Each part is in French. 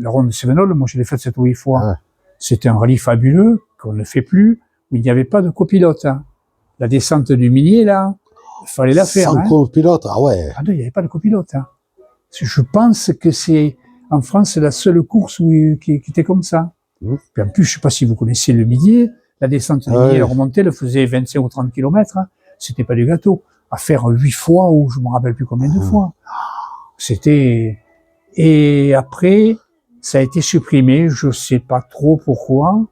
la ronde de Cévenol, moi je l'ai faite 7 ou 8 fois. Ouais. C'était un rallye fabuleux, qu'on ne fait plus, où il n'y avait pas de copilote. Hein. La descente du Minier, là, il fallait la faire. Sans hein. copilote, ah ouais. Ah non, il n'y avait pas de copilote. Hein. Je pense que c'est, en France, la seule course qui était comme ça. Puis en plus, je sais pas si vous connaissez le Minier, la descente du Minier, la remontée, elle faisait 25 ou 30 km. Hein. C'était pas du gâteau. À faire 8 fois, ou je me rappelle plus combien de fois. C'était, et après, ça a été supprimé, je sais pas trop pourquoi.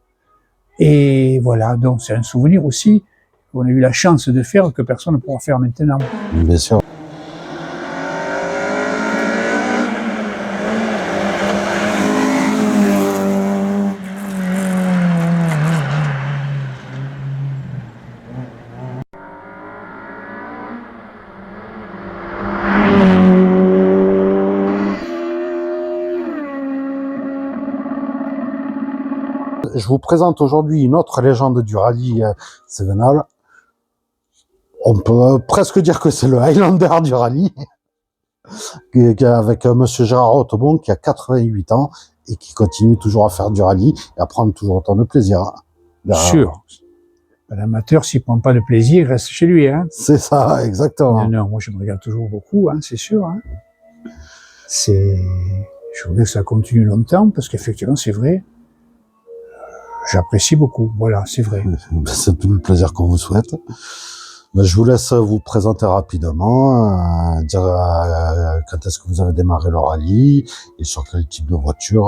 Et voilà, donc c'est un souvenir aussi qu'on a eu la chance de faire que personne ne pourra faire maintenant. Bien sûr. Je vous présente aujourd'hui une autre légende du rallye Cévenol. On peut presque dire que c'est le Highlander du rallye, avec monsieur Gérard Hautebon qui a 88 ans et qui continue toujours à faire du rallye et à prendre toujours autant de plaisir. Sûr. L'amateur, s'il prend pas de plaisir, il reste chez lui. Hein. C'est ça, exactement. Non, moi je me regarde toujours beaucoup, hein, c'est sûr. Hein. Je voudrais que ça continue longtemps parce qu'effectivement, c'est vrai. J'apprécie beaucoup. Voilà, c'est vrai. C'est tout le plaisir qu'on vous souhaite. Je vous laisse vous présenter rapidement, dire quand est-ce que vous avez démarré le rallye et sur quel type de voiture.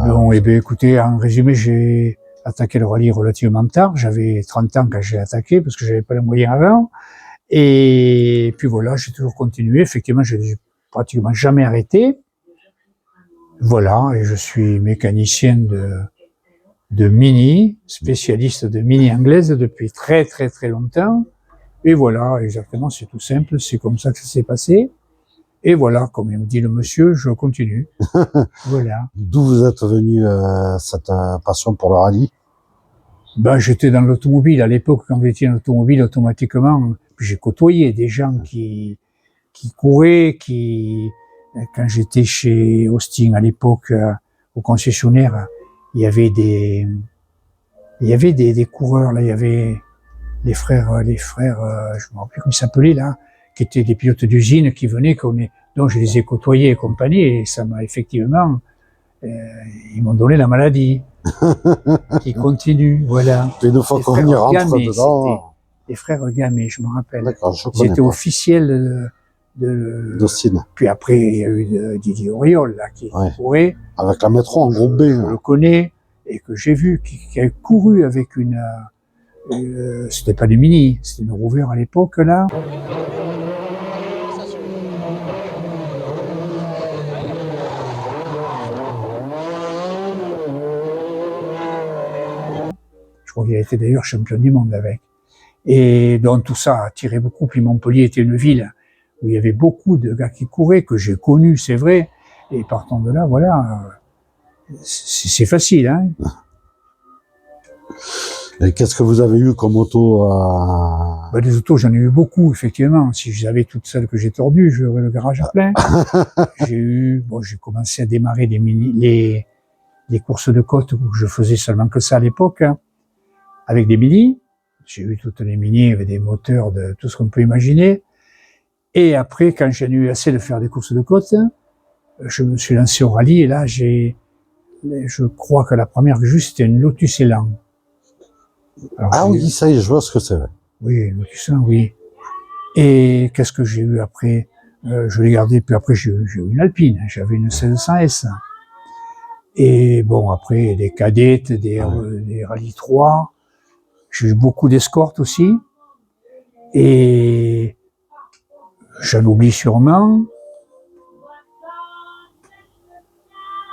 Bon, eh bien, écoutez, en résumé, j'ai attaqué le rallye relativement tard. J'avais 30 ans quand j'ai attaqué parce que j'avais pas les moyens avant. Et puis voilà, j'ai toujours continué. Effectivement, j'ai pratiquement jamais arrêté. Voilà, et je suis mécanicien de Mini, spécialiste de Mini anglaise depuis très très très longtemps. Et voilà, exactement, c'est tout simple, c'est comme ça que ça s'est passé. Et voilà, comme il me dit le monsieur, je continue. Voilà. D'où vous êtes venu cette passion pour le rallye? Ben, j'étais dans l'automobile. À l'époque, quand j'étais dans l'automobile, automatiquement, j'ai côtoyé des gens qui couraient, quand j'étais chez Austin à l'époque, au concessionnaire, il y avait des coureurs, là, il y avait les frères, je me rappelle plus comment ils s'appelaient, là, qui étaient des pilotes d'usine qui venaient, donc je les ai côtoyés et compagnie, et ça m'a effectivement, ils m'ont donné la maladie, qui continue, voilà. Et une fois qu'on y rentre dedans. Les frères Gamay, je me rappelle. D'accord, je Ils connais étaient pas. officiels d'Austin. Puis après, il y a eu Didier Auriol, là, qui courait. Avec la métro en groupe B. Je le connais, et que j'ai vu, qui a couru avec c'était pas du Mini, c'était une Rover à l'époque, là. Je crois qu'il a été d'ailleurs champion du monde avec. Et donc tout ça a attiré beaucoup. Puis Montpellier était une ville où il y avait beaucoup de gars qui couraient, que j'ai connus, c'est vrai. Et partant de là, voilà, c'est facile, hein. Et qu'est-ce que vous avez eu comme auto Ben, des autos, j'en ai eu beaucoup, effectivement. Si j'avais toutes celles que j'ai tordues, j'aurais le garage à plein. J'ai commencé à démarrer les courses de côte où je faisais seulement que ça à l'époque, hein, avec des Mini. J'ai eu toutes les Mini avec des moteurs de tout ce qu'on peut imaginer. Et après, quand j'ai eu assez de faire des courses de côte, je me suis lancé au rallye et là, je crois que la première que j'ai eue, c'était une Lotus Elan. Alors, oui, ça y est, je vois ce que c'est. Oui, Lotus Elan, oui. Et qu'est-ce que j'ai eu après? Je l'ai gardé, puis après j'ai eu une Alpine, j'avais une 1600S. Et bon, après, des cadettes, des rallye 3. J'ai eu beaucoup d'escortes aussi. Et j'en oublie sûrement.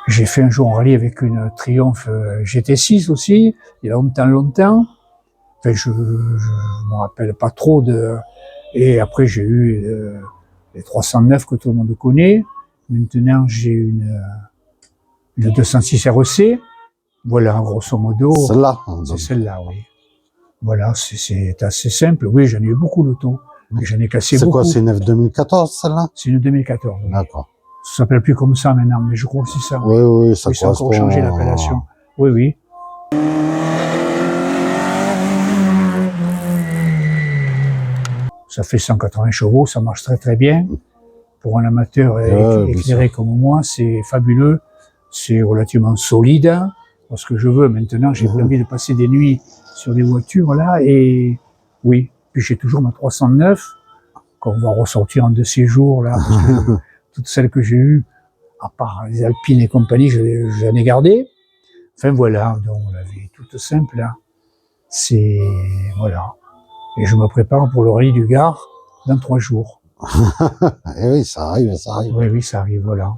J'ai fait un jour un rallye avec une Triumph GT6 aussi, il y a longtemps. Enfin, je me rappelle pas trop et après j'ai eu les 309 que tout le monde connaît. Maintenant j'ai une 206 REC. Voilà, grosso modo. Celle-là. C'est celle-là, oui. Voilà, c'est assez simple. Oui, j'en ai eu beaucoup d'auto. J'en ai cassé beaucoup. C'est quoi, c'est une F 2014, celle-là? C'est une 2014. Oui. D'accord. Ça s'appelle plus comme ça maintenant, mais je crois que c'est ça. Oui, oui, ça Oui, ça a encore correspond changé l'appellation. Oui, oui. Ça fait 180 chevaux, ça marche très très bien. Pour un amateur éclairé comme moi, c'est fabuleux. C'est relativement solide. Parce que je veux maintenant, j'ai envie de passer des nuits sur des voitures là. Et oui, puis j'ai toujours ma 309 qu'on va ressortir en de ces jours là. Parce que toutes celles que j'ai eues, à part les Alpines et compagnie, j'en ai gardé. Enfin voilà, donc la vie est toute simple là. C'est voilà. Et je me prépare pour le rallye du Gard dans 3 jours. Et oui, ça arrive, ça arrive. Oui, oui, ça arrive, voilà.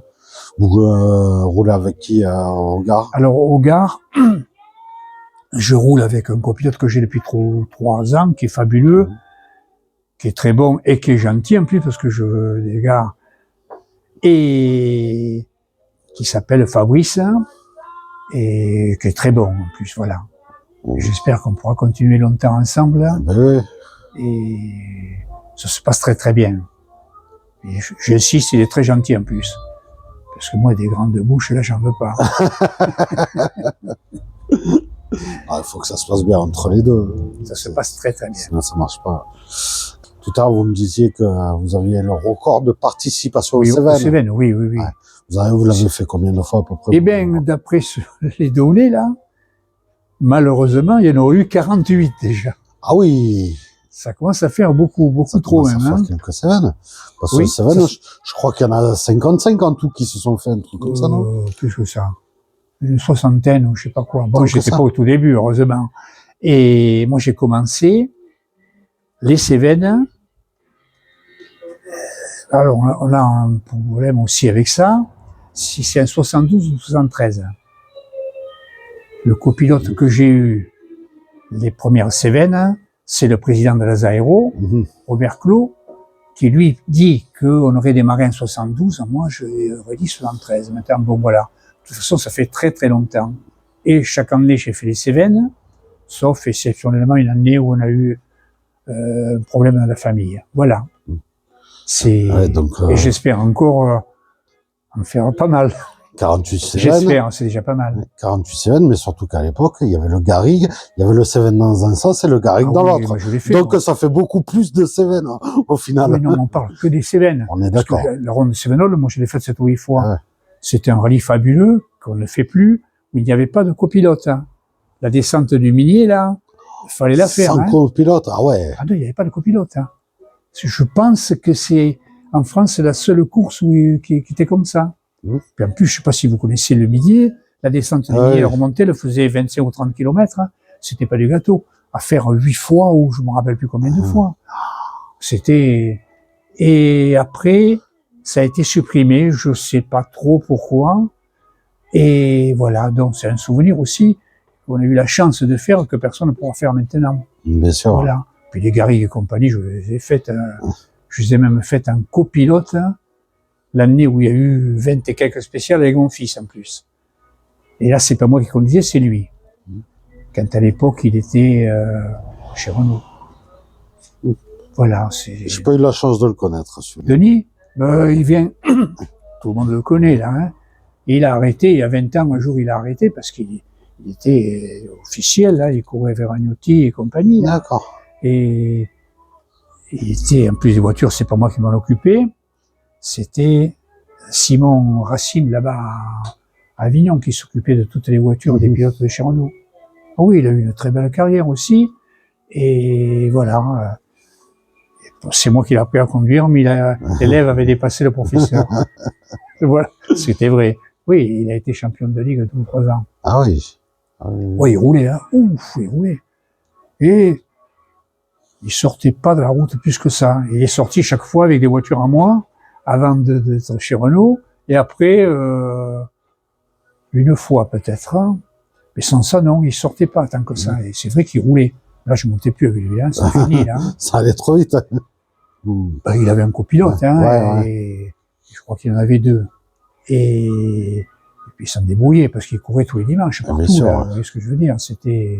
Vous roulez avec qui au Gard? Alors au Gard, je roule avec un copilote que j'ai depuis 3 ans, qui est fabuleux, qui est très bon et qui est gentil en plus, parce que je veux des gars, et qui s'appelle Fabrice, et qui est très bon en plus, voilà. J'espère qu'on pourra continuer longtemps ensemble. Oui. Et ça se passe très très bien. Et j'insiste, il est très gentil en plus. Parce que moi, des grandes bouches, là, j'en veux pas. Il faut que ça se passe bien entre les deux. Ça se passe très très bien. Sinon, ça marche pas. Tout à l'heure, vous me disiez que vous aviez le record de participation au Cévennes. Au Cévennes, oui, oui, oui. Ouais. Vous l'avez fait combien de fois à peu près? Eh bien, d'après les données, là, malheureusement, il y en a eu 48 déjà. Ah oui! Ça commence à faire beaucoup trop même. Ça commence à faire quelques Cévennes. Parce que Cévennes, je crois qu'il y en a 55 en tout qui se sont fait un truc comme ça, non? Plus que ça. Une soixantaine ou je sais pas quoi. Bon, j'étais pas au tout début, heureusement. Et moi, j'ai commencé les Cévennes. Alors, on a un problème aussi avec ça. Si c'est un 72 ou 73. Le copilote que j'ai eu les premières Cévennes, c'est le président de l'Azaéro, Robert Clot, qui lui dit qu'on aurait démarré en 72, moi j'aurais dit 73. Maintenant, bon voilà. De toute façon, ça fait très très longtemps. Et chaque année, j'ai fait les Cévennes, sauf exceptionnellement une année où on a eu un problème dans la famille. Voilà. C'est donc, et j'espère encore en faire pas mal. 48 Cévennes. J'espère, c'est déjà pas mal. 48 Cévennes, mais surtout qu'à l'époque, il y avait le Garrigue, il y avait le Cévennes dans un sens et le Garrigue dans l'autre. Donc ça fait beaucoup plus de Cévennes au final. Oui, non, on parle que des Cévennes. On est d'accord. La ronde de Cévenol, moi je l'ai faite 7 ou 8 fois. Ouais. C'était un rallye fabuleux, qu'on ne fait plus, où il n'y avait pas de copilote. Hein. La descente du Minier, là, il fallait la faire. Sans copilote, ah ouais. Ah non, il n'y avait pas de copilote. Hein. Je pense que c'est, en France, la seule course qui était comme ça. Puis en plus, je sais pas si vous connaissez le Minier, la descente du Minier, la remontée, elle faisait 25 ou 30 km. Hein. C'était pas du gâteau. À faire 8 fois, ou je me rappelle plus combien de fois. C'était, et après, ça a été supprimé, je sais pas trop pourquoi. Et voilà, donc c'est un souvenir aussi qu'on a eu la chance de faire que personne ne pourra faire maintenant. Bien sûr. Voilà. Puis les Garrigues et compagnie, je les ai faites, je les ai même faites en copilote, l'année où il y a eu 20 et quelques spéciales avec mon fils en plus. Et là, c'est pas moi qui conduisais, c'est lui. Quand à l'époque, il était chez Renault. Voilà, c'est... J'ai pas eu la chance de le connaître, celui-là. Denis, il vient, tout le monde le connaît, là, hein. Il a arrêté, il y a 20 ans, un jour, il a arrêté parce qu'il était officiel, là, il courait vers Agnotti et compagnie. Là. D'accord. Et il était, en plus des voitures, c'est pas moi qui m'en occupais, c'était Simon Racine, là-bas, à Avignon, qui s'occupait de toutes les voitures des pilotes de chez Renault. Ah oui, il a eu une très belle carrière aussi, et voilà. C'est moi qui l'ai appris à conduire, mais l'élève avait dépassé le professeur. Voilà, c'était vrai. Oui, il a été champion de ligue tous les 3 ans. Ah oui. Oui, il roulait, hein. Ouf, il roulait. Et il sortait pas de la route plus que ça. Il est sorti chaque fois avec des voitures à moi, avant d'être chez Renault, et après, une fois peut-être. Hein. Mais sans ça, non, il sortait pas tant que ça. Et c'est vrai qu'il roulait. Là, je montais plus avec lui, hein. C'est fini, là. Hein. Ça allait trop vite. Ben, il avait un copilote, hein, et je crois qu'il en avait 2. Et puis il s'en débrouillait parce qu'il courait tous les dimanches partout, là, vous voyez ce que je veux dire. C'était,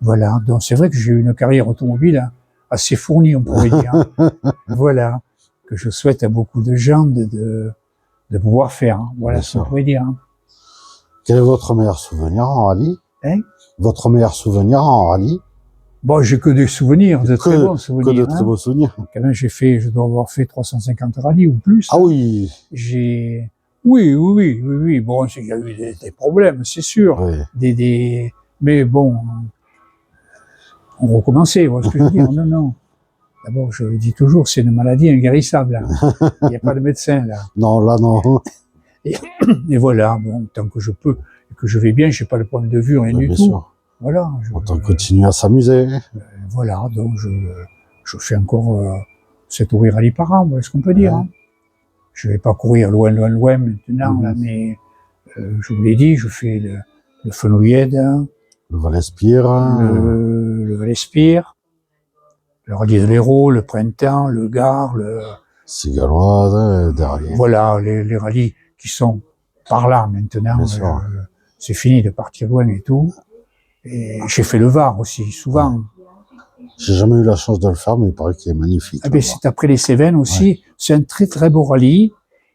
voilà. Donc c'est vrai que j'ai eu une carrière automobile assez fournie, on pourrait dire. Voilà. Que je souhaite à beaucoup de gens de pouvoir faire. Hein. Voilà Bien ce qu'on sûr. pourrait dire. Hein. Quel est votre meilleur souvenir en rallye? Hein? Votre meilleur souvenir en rallye? Bon, j'ai que des souvenirs, de très bons souvenirs. Que de hein. très beaux souvenirs. Quand même, je dois avoir fait 350 rallyes ou plus. Ah oui. Oui. Bon, il y a eu des problèmes, c'est sûr. Oui. Mais bon, on recommençait, voilà ce que je veux dire. Non. D'abord, je le dis toujours, c'est une maladie inguérissable. Là. Il n'y a pas de médecin, là. Non, là, non. Et voilà, bon, tant que je peux, et que je vais bien, j'ai pas de problème de vue, rien du Bien tout. sûr. Voilà. On continue à s'amuser. Voilà, donc je fais encore 7 ou 8 rallyes par an, voilà ce qu'on peut dire. Hein. Je vais pas courir loin maintenant, là, mais je vous l'ai dit, je fais le Fenouillède, le Val-Espire, le Val-Espire, le rallye de l'Hérault, le Printemps, le Gard, le Cigaloise, derrière. Voilà, les rallyes qui sont par là maintenant. C'est fini de partir loin et tout. Et j'ai fait le Var aussi, souvent. J'ai jamais eu la chance de le faire, mais il paraît qu'il est magnifique. Ah ben, c'est après les Cévennes aussi. Ouais. C'est un très très beau rallye.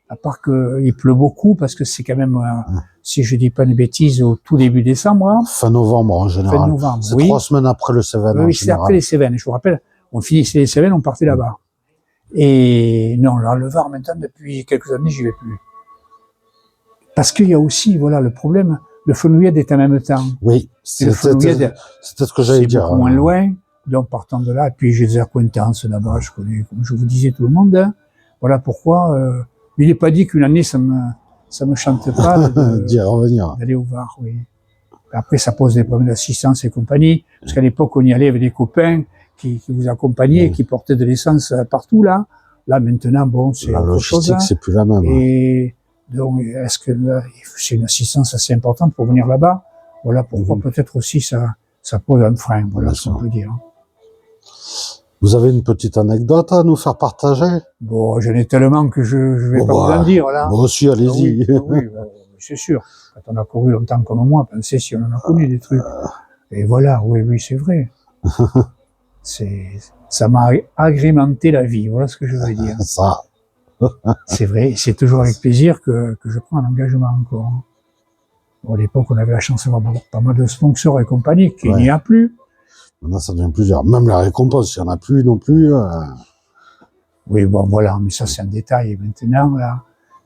À part qu'il pleut beaucoup, parce que c'est quand même, si je dis pas une bêtise, au tout début décembre. Hein. Fin novembre en général. Fin novembre, c'est 3 semaines après le Cévennes. Oui, c'est après les Cévennes. Je vous rappelle, on finissait les Cévennes, on partait là-bas. Et non, là, le Var, maintenant, depuis quelques années, j'y vais plus. Parce qu'il y a aussi, voilà, le problème, le Fenouillède est en même temps. Oui, c'était ce que j'allais dire. C'est beaucoup moins loin, donc partant de là, et puis j'ai des acquaintances là-bas, je connais, comme je vous disais, tout le monde. Hein. Voilà pourquoi, mais il n'est pas dit qu'une année, ça me chante pas d'y revenir. D'aller au Var, oui. Après, ça pose des problèmes d'assistance et compagnie, parce qu'à l'époque, on y allait avec des copains qui vous accompagnaient, qui portaient de l'essence partout, là. Là, maintenant, bon, c'est la autre chose. La logistique, c'est plus la même. Et donc, est-ce que là, c'est une assistance assez importante pour venir là-bas? Voilà pourquoi peut-être aussi ça pose un frein, voilà ce qu'on peut dire. Vous avez une petite anecdote à nous faire partager? Bon, j'en ai tellement que je vais pas vous en dire, là. Moi aussi, allez-y. Oui, c'est sûr. Quand on a couru longtemps comme moi, pensez si on en a connu des trucs. Et voilà, oui, c'est vrai. Ça m'a agrémenté la vie, voilà ce que je veux dire. Ça. C'est vrai, c'est toujours avec plaisir que je prends un engagement encore. Bon, à l'époque, on avait la chance d'avoir pas mal de sponsors et compagnie, qu'il n'y a plus. Maintenant, ça devient plusieurs. Même la récompense, il n'y en a plus non plus. Oui, bon, voilà, mais ça, c'est un détail. Et maintenant, là,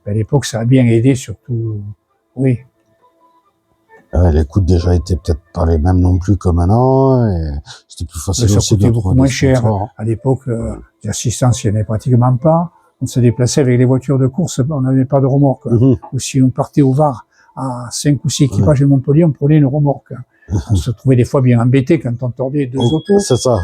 à l'époque, ça a bien aidé, surtout, oui. Les coûts déjà étaient peut-être pas les mêmes non plus que maintenant, et c'était plus facile ça aussi de coûtait beaucoup moins cher. À l'époque, l'assistance, il n'y en avait pratiquement pas. On se déplaçait avec les voitures de course, on n'avait pas de remorque. Ou si on partait au Var à 5 ou 6 équipages de Montpellier, on prenait une remorque. On se trouvait des fois bien embêté quand on tordait 2 autos. C'est ça.